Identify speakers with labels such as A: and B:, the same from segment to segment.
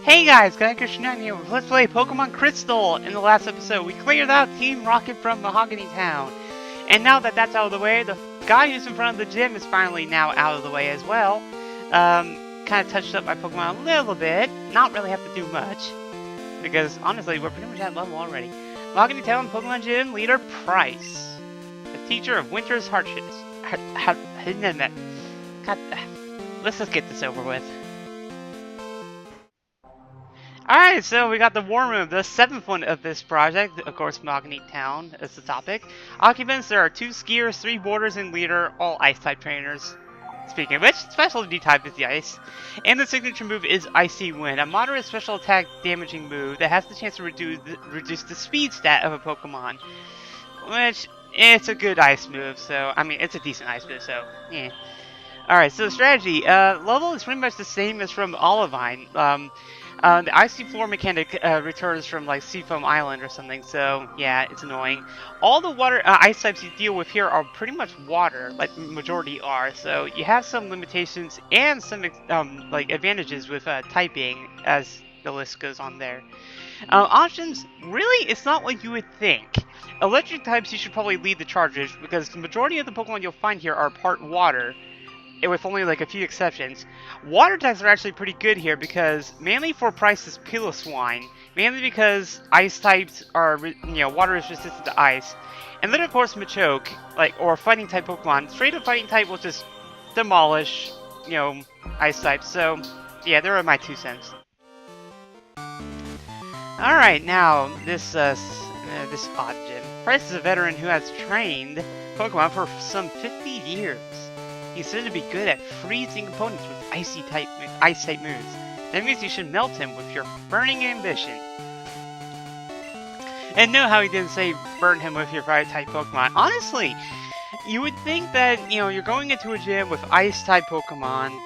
A: Hey guys, Guy9 here with Let's Play Pokemon Crystal! In the last episode, we cleared out Team Rocket from Mahogany Town. And now that that's out of the way, the guy who's in front of the gym is finally now out of the way as well. Kind of touched up my Pokemon a little bit. Not really have to do much. Because, honestly, we're pretty much at level already. Mahogany Town Pokemon Gym Leader Pryce. The teacher of Winter's Hardships. God, let's just get this over with. Alright, so we got the War Room, the 7th one of this project. Of course, Mahogany Town is the topic. Occupants, there are 2 skiers, 3 boarders, and leader, all ice-type trainers. Speaking of which, specialty type is the ice. And the signature move is Icy Wind, a moderate special attack damaging move that has the chance to reduce the speed stat of a Pokemon. Which, it's a good ice move, so, I mean, it's a decent ice move, so, yeah. Alright, so the strategy. Level is pretty much the same as from Olivine. The icy floor mechanic returns from like Seafoam Island or something, so yeah, it's annoying. All the water ice types you deal with here are pretty much water, like the majority are. So you have some limitations and some like advantages with typing, as the list goes on there. Options, really, it's not what you would think. Electric types, you should probably lead the charges because the majority of the Pokemon you'll find here are part water, with only like a few exceptions. Water types are actually pretty good here because mainly for Pryce's Piloswine, mainly because ice types are, water is resistant to ice, and then of course Machoke, or fighting type Pokemon. Straight up fighting type will just demolish, ice types. So yeah, there are my 2 cents. All right, now this odd gym. Pryce is a veteran who has trained Pokemon for some 50 years. He's said to be good at freezing opponents with ice-type moves. That means you should melt him with your burning ambition. And know how he didn't say burn him with your fire-type Pokemon. Honestly, you would think that, you're going into a gym with ice-type Pokemon.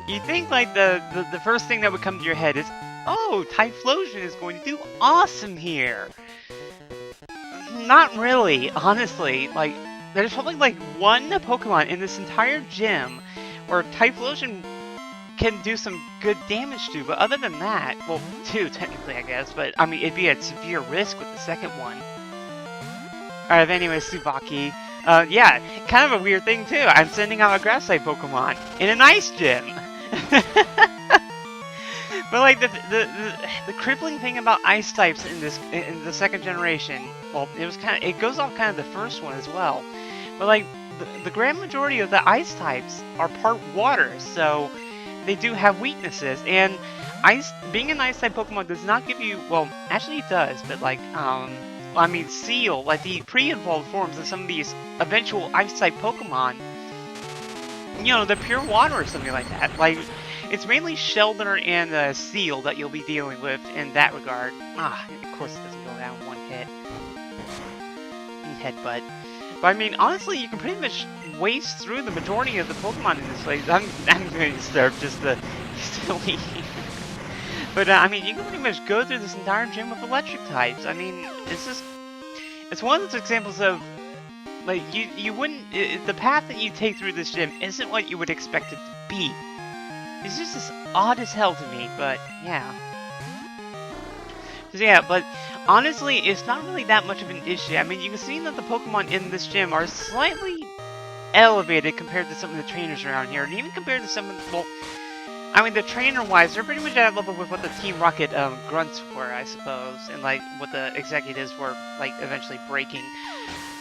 A: You'd think, like, the first thing that would come to your head is, oh, Typhlosion is going to do awesome here. Not really, honestly. Like, there's probably like 1 Pokemon in this entire gym where Typhlosion can do some good damage to, but other than that, well, 2 technically, I guess, but I mean, it'd be at severe risk with the second one. Alright, anyway, Tsubaki. Yeah, kind of a weird thing too. I'm sending out a grass-type Pokemon in an ice gym. But like the crippling thing about ice types in the 2nd generation, well, it goes off kind of the 1st one as well. But like the grand majority of the ice types are part water, so they do have weaknesses. And being an ice type Pokemon does not give you, well, actually it does, but like I mean Seal, like the pre-evolved forms of some of these eventual ice type Pokemon, the pure water or something like that. Like, it's mainly Shelter and Seal that you'll be dealing with in that regard. Of course it doesn't go down 1 hit. Headbutt. But I mean, honestly, you can pretty much waste through the majority of the Pokemon in this place. I'm going to disturb just the silly. But I mean, you can pretty much go through this entire gym with electric types. I mean, it's one of those examples of, like, you wouldn't, the path that you take through this gym isn't what you would expect it to be. It's just as odd as hell to me, but yeah. So yeah, but honestly, it's not really that much of an issue. I mean, you can see that the Pokemon in this gym are slightly elevated compared to some of the trainers around here, and even compared to some of the, well, I mean, the trainer-wise, they're pretty much at level with what the Team Rocket grunts were, I suppose, and like what the executives were like eventually breaking.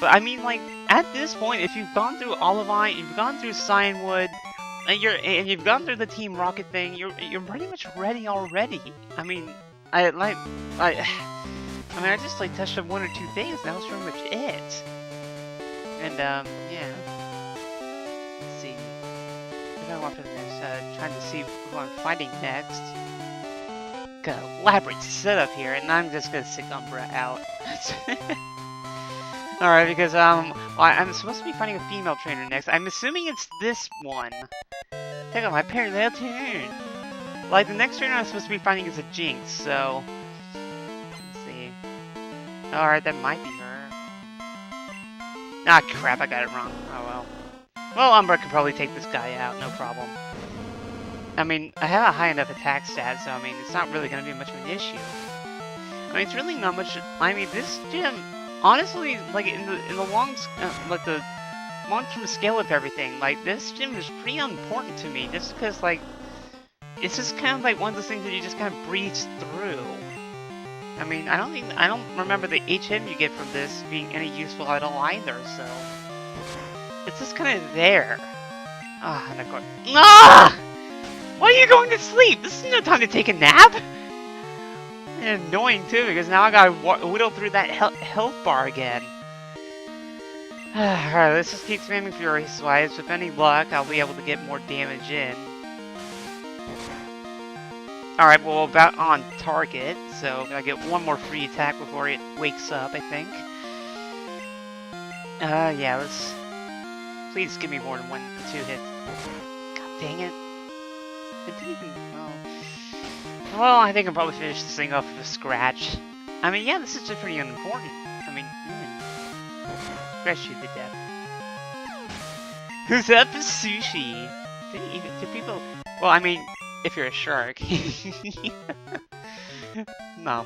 A: But I mean, like, at this point, if you've gone through Olivine, you've gone through Cianwood, and you've gone through the Team Rocket thing, you're pretty much ready already. I mean, I just like touched on 1 or 2 things. That was pretty much it. And yeah. Let's see. If I want for the next, trying to see who I'm fighting next. Got an elaborate setup here, and I'm just gonna stick Umbra out. Alright, because well, I'm supposed to be fighting a female trainer next. I'm assuming it's this one. Take on my parallel turn. Like, the next trainer I'm supposed to be fighting is a Jinx, so let's see. Alright, that might be her. Ah, crap, I got it wrong. Oh well. Well, Umbra can probably take this guy out, no problem. I mean, I have a high enough attack stat, so I mean, it's not really going to be much of an issue. I mean, it's really not much. I mean, this gym, honestly, like in the like the long-term scale of everything, like this gym is pretty unimportant to me, just because like it's just kind of like one of those things that you just kind of breeze through. I mean, I don't remember the HM you get from this being any useful at all either, so it's just kind of there. Ah, and of course, why are you going to sleep? This is no time to take a nap. And annoying too, because now I gotta whittle through that health bar again. Alright, let's just keep spamming Furious Swipes. With any luck, I'll be able to get more damage in. Alright, well, about on target, so I get one more free attack before it wakes up, I think. Yeah, let's... Please give me more than 2 hits. God dang it. It didn't even... Oh. Well, I think I'll probably finish this thing off with a scratch. I mean, yeah, this is just pretty unimportant. I mean, scratch you to death. Who's up for sushi? Do people... Well, I mean... If you're a shark. No.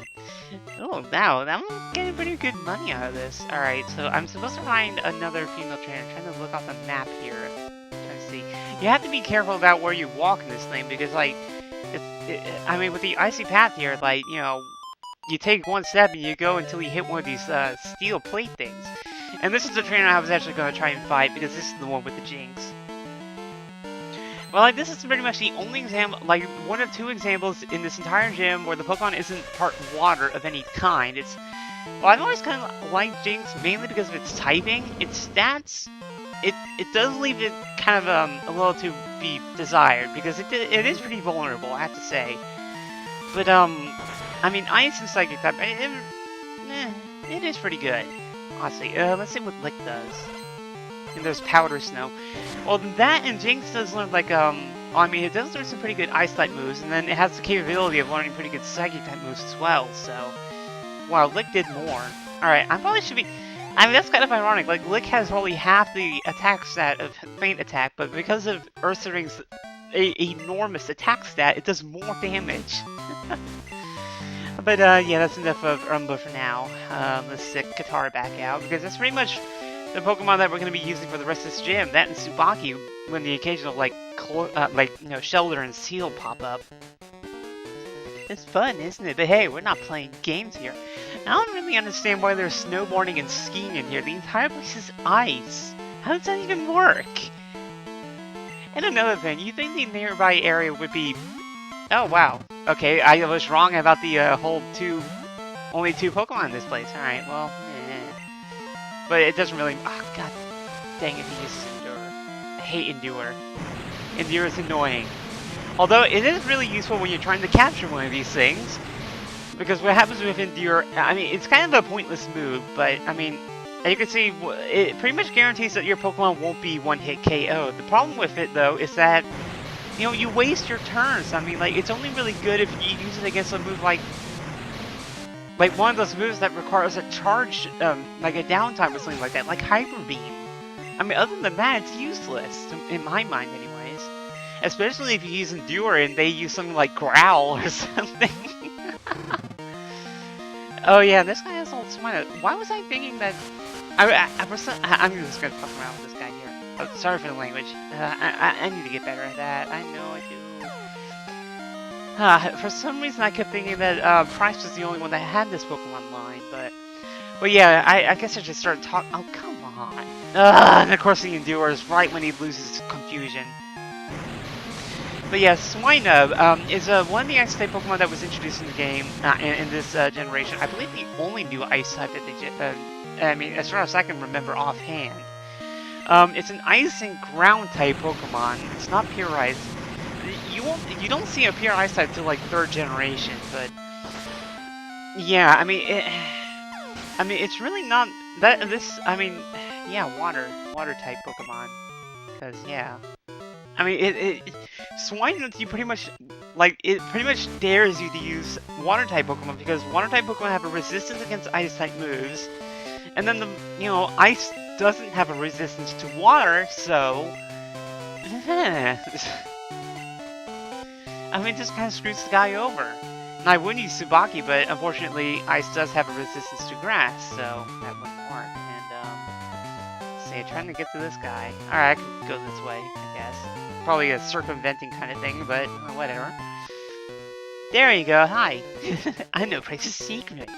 A: Oh, now I'm getting pretty good money out of this. Alright, so I'm supposed to find another female trainer. I'm trying to look off the map here. I'm trying to see. You have to be careful about where you walk in this thing, because, like, I mean, with the icy path here, like, you know, you take one step and you go until you hit one of these steel plate things. And this is the trainer I was actually going to try and fight, because this is the one with the jinx. Well, like, this is pretty much the only example, like, one of 2 examples in this entire gym where the Pokemon isn't part water of any kind. It's, well, I've always kind of liked Jinx, mainly because of its typing. Its stats, it does leave it kind of, a little to be desired, because it is pretty vulnerable, I have to say. But, I mean, Ice and Psychic type, it is pretty good, honestly. Let's see what Lick does. And there's Powder Snow. Well, that and Jinx does learn, like, I mean, it does learn some pretty good Ice-type moves, and then it has the capability of learning pretty good Psychic-type moves as well, so... Wow, Lick did more. Alright, I probably should be... I mean, that's kind of ironic, like, Lick has probably half the attack stat of Faint Attack, but because of Ursaring's enormous attack stat, it does more damage. But, yeah, that's enough of Umbra for now. Let's stick Katara back out, because that's pretty much the Pokemon that we're going to be using for the rest of this gym. That and Tsubaki, when the occasional, like, you know, Shelter and Seal pop up. It's fun, isn't it? But hey, we're not playing games here. I don't really understand why there's snowboarding and skiing in here. The entire place is ice. How does that even work? And another thing, you think the nearby area would be... Oh, wow. Okay, I was wrong about the whole only 2 Pokemon in this place. Alright, well, but it doesn't really... Oh, god dang it, he uses Endure. I hate Endure. Endure is annoying. Although, it is really useful when you're trying to capture one of these things. Because what happens with Endure... I mean, it's kind of a pointless move, but, I mean... As you can see, it pretty much guarantees that your Pokemon won't be one-hit KO. The problem with it, though, is that... You know, you waste your turns. I mean, like, it's only really good if you use it against a move like one of those moves that requires a charge, like a downtime or something like that, like Hyper Beam. I mean, other than that, it's useless, in my mind anyways. Especially if you use Endure and they use something like Growl or something. Oh yeah, this guy has all smart. Why was I thinking that... I'm just gonna fuck around with this guy here. Oh, sorry for the language. I need to get better at that. I know I do. For some reason, I kept thinking that Pryce was the only one that had this Pokemon line, but yeah, I guess I just started talking. Oh, come on! And of course, he endures right when he loses confusion. But yeah, Swinub is one of the Ice-type Pokemon that was introduced in the game in this generation. I believe the only new Ice-type that they I mean, as far as I can remember offhand. It's an Ice and Ground-type Pokemon. It's not pure Ice. You don't see a pure Ice type till like 3rd generation, but yeah, I mean, it's really not that. I mean, yeah, water type Pokemon, because yeah, I mean, Swine, you pretty much it pretty much dares you to use water type Pokemon, because water type Pokemon have a resistance against Ice type moves, and then Ice doesn't have a resistance to water, so. I mean, it just kind of screws the guy over. And I would use Tsubaki, but unfortunately, Ice does have a resistance to grass, so that wouldn't work. And, let's see, trying to get to this guy. Alright, I can go this way, I guess. Probably a circumventing kind of thing, but whatever. There you go, hi. I know Pryce's secret.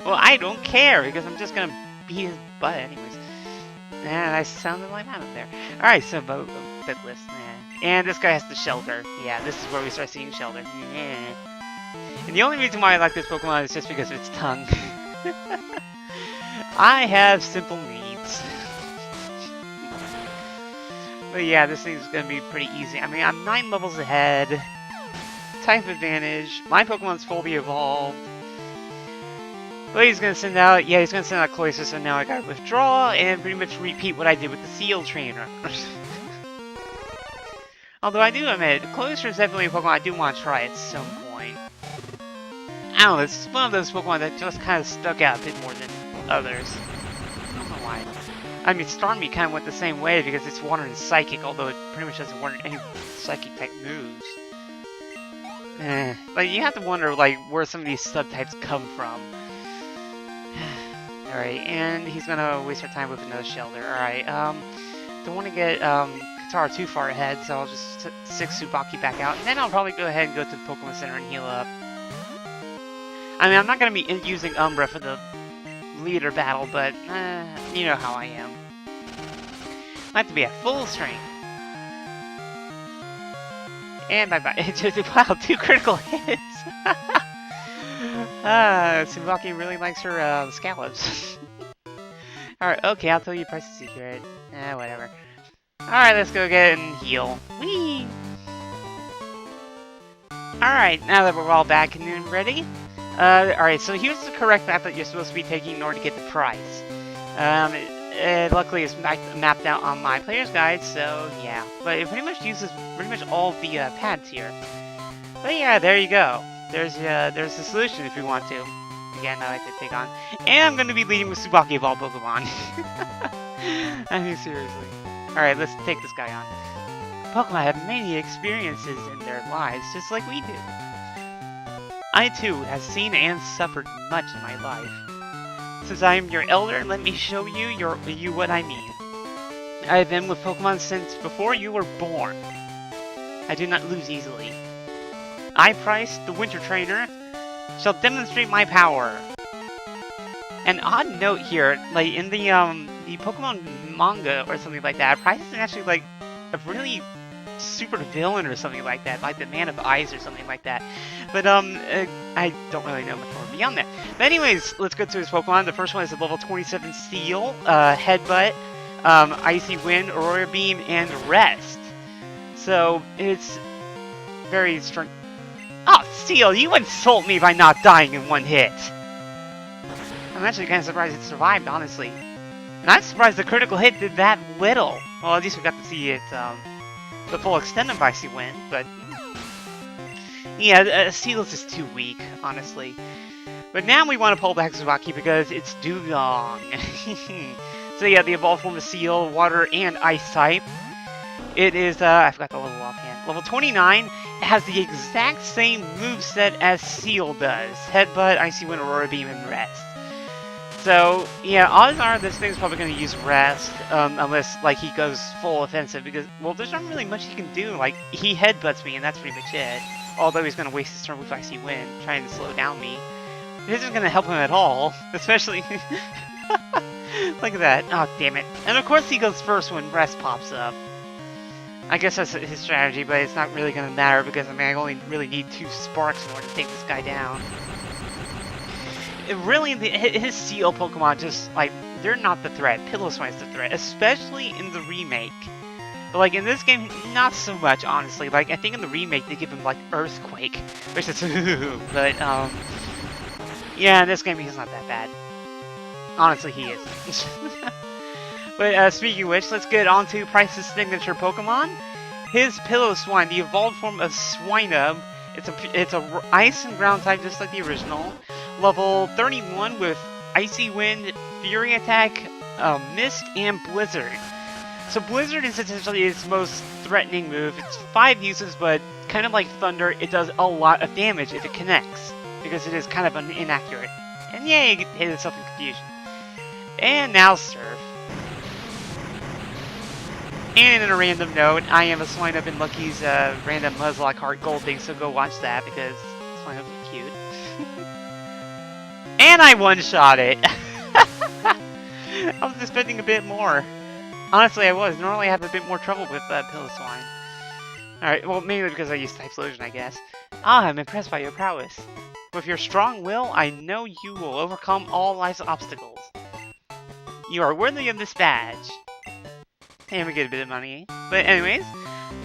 A: Well, I don't care, because I'm just gonna beat his butt anyways. And I sounded like that up there. Alright, so bit list, and this guy has the shelter. Yeah, this is where we start seeing shelter. And the only reason why I like this Pokemon is just because of its tongue. I have simple needs. But yeah, this thing's gonna be pretty easy. I mean, I'm 9 levels ahead. Type advantage. My Pokemon's fully evolved. But he's gonna send out, yeah, he's gonna send out Cloyster, so now I gotta withdraw and pretty much repeat what I did with the Seal Trainer. Although I do admit, Cloyster is definitely a Pokemon I do want to try at some point. I don't know, it's one of those Pokemon that just kind of stuck out a bit more than others. I don't know why. I mean, Starmie kind of went the same way because it's water and Psychic, although it pretty much doesn't want any Psychic type moves. Like, you have to wonder, like, where some of these subtypes come from. Alright, and he's gonna waste our time with another shelter. Alright, don't want to get, Katara too far ahead, so I'll just stick Tsubaki back out, and then I'll probably go ahead and go to the Pokemon Center and heal up. I mean, I'm not gonna be using Umbra for the leader battle, but, you know how I am. I have to be at full strength. And bye-bye. Wow, 2 critical hits! Tsubaki really likes her, scallops. Alright, okay, I'll tell you Pryce's secret. Whatever. Alright, let's go get and heal. Whee! Alright, now that we're all back and ready. Alright, so here's the correct map that you're supposed to be taking in order to get the Pryce. Luckily it's mapped out on my player's guide, so yeah. But it pretty much uses all of the pads here. But yeah, there you go. There's the solution if you want to. Again, I like to take on. And I'm going to be leading with Tsubaki of all Pokemon. I mean, seriously. Alright, let's take this guy on. Pokemon have many experiences in their lives, just like we do. I too have seen and suffered much in my life. Since I am your elder, let me show you what I mean. I have been with Pokemon since before you were born. I do not lose easily. I, Pryce, the Winter Trainer, shall demonstrate my power. An odd note here, like in the Pokemon manga or something like that, Pryce is actually like a really super villain or something like that, like the Man of Ice or something like that. But I don't really know much more beyond that. But anyways, let's go to his Pokemon. The first one is a level 27 Steel, Headbutt, Icy Wind, Aurora Beam, and Rest. So it's very strong. Oh, Steel, you insult me by not dying in one hit! I'm actually kind of surprised it survived, honestly. And I'm surprised the critical hit did that little. Well, at least we got to see it, the full extent of Icy Wind, but... yeah, Steel is just too weak, honestly. But now we want to pull back Tsubaki because it's Dugong. So yeah, the evolved form of Steel, Water, and Ice type. It is, I forgot the level offhand. Level 29, it has the exact same moveset as Steel does. Headbutt, Icy Wind, Aurora Beam, and Rest. So, yeah, odds are this thing's probably going to use Rest, unless, like, he goes full offensive, because, well, there's not really much he can do. Like, he headbutts me, and that's pretty much it. Although he's going to waste his turn with Icy Wind, trying to slow down me. This isn't going to help him at all, especially... Look at that. Oh, damn it. And of course he goes first when Rest pops up. I guess that's his strategy, but it's not really going to matter because, I mean, I only really need 2 sparks in order to take this guy down. It really, his Steel Pokemon just, like, they're not the threat. Piloswine's the threat, especially in the remake. But, like, in this game, not so much, honestly. Like, I think in the remake they give him, like, Earthquake, which is but, yeah, in this game he's not that bad. Honestly, he is. But speaking of which, let's get on to Pryce's signature Pokemon. His Piloswine, the evolved form of Swinub. It's a ice and ground type, just like the original. Level 31 with Icy Wind, Fury Attack, Mist, and Blizzard. So Blizzard is essentially its most threatening move. It's 5 uses, but kind of like Thunder, it does a lot of damage if it connects, because it is kind of inaccurate. And yeah, you hit itself in confusion. And now Surf. And in a random note, I am a swine up in Lucky's random Nuzlocke Heart Gold thing, so go watch that because swine up is cute. And I one-shot it! I was expecting a bit more. Honestly, I was. Normally I have a bit more trouble with Piloswine. Alright, well, mainly because I used Typhlosion, I guess. Ah, I'm impressed by your prowess. With your strong will, I know you will overcome all life's obstacles. You are worthy of this badge. And we get a bit of money. But anyways,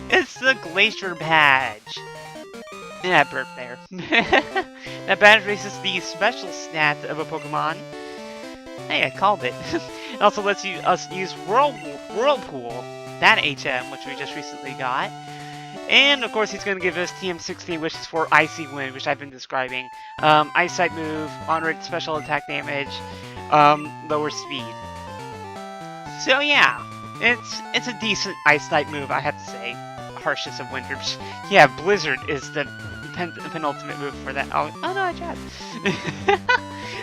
A: it's the Glacier Badge. Yeah, burp there. That badge raises the special stat of a Pokemon. Hey, I called it. It also lets us use Whirlpool, that HM, which we just recently got. And, of course, he's going to give us TM16, which is for Icy Wind, which I've been describing. Ice type move, on-rate special attack damage, lower speed. So, yeah, it's a decent Ice type move, I have to say. Harshest of Winter. Yeah, Blizzard is the penultimate move for that. Oh no, I trapped.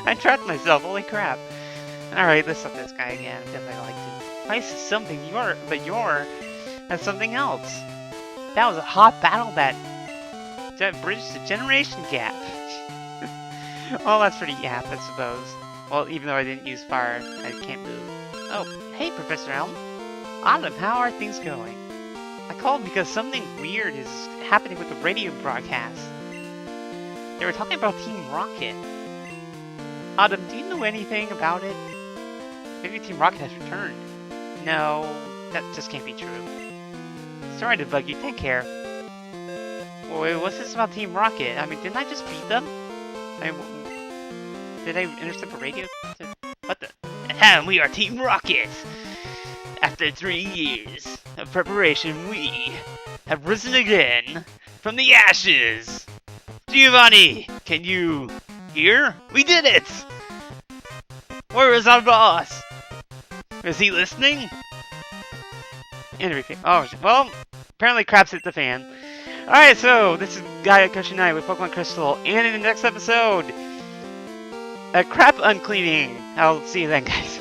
A: I trapped myself, holy crap. Alright, let's up this guy again, because I like to. Pryce is something, but you're that's something else. That was a hot battle that bridged the generation gap. Well, that's pretty apt, I suppose. Well, even though I didn't use fire, I can't move. Oh, hey, Professor Elm. Autumn, how are things going? I called because something weird is happening with the radio broadcast. They were talking about Team Rocket. Autumn, do you know anything about it? Maybe Team Rocket has returned. No, that just can't be true. Sorry to bug you, take care. Wait, what's this about Team Rocket? I mean, didn't I just beat them? Did I intercept a radio? What the? Ahem, we are Team Rocket! After 3 years of preparation, we have risen again from the ashes! Giovanni, can you hear? We did it! Where is our boss? Is he listening? Oh, well, apparently crap's hit the fan. Alright, so this is Gaia Cushion Night with Pokemon Crystal, and in the next episode, crap uncleaning. I'll see you then, guys.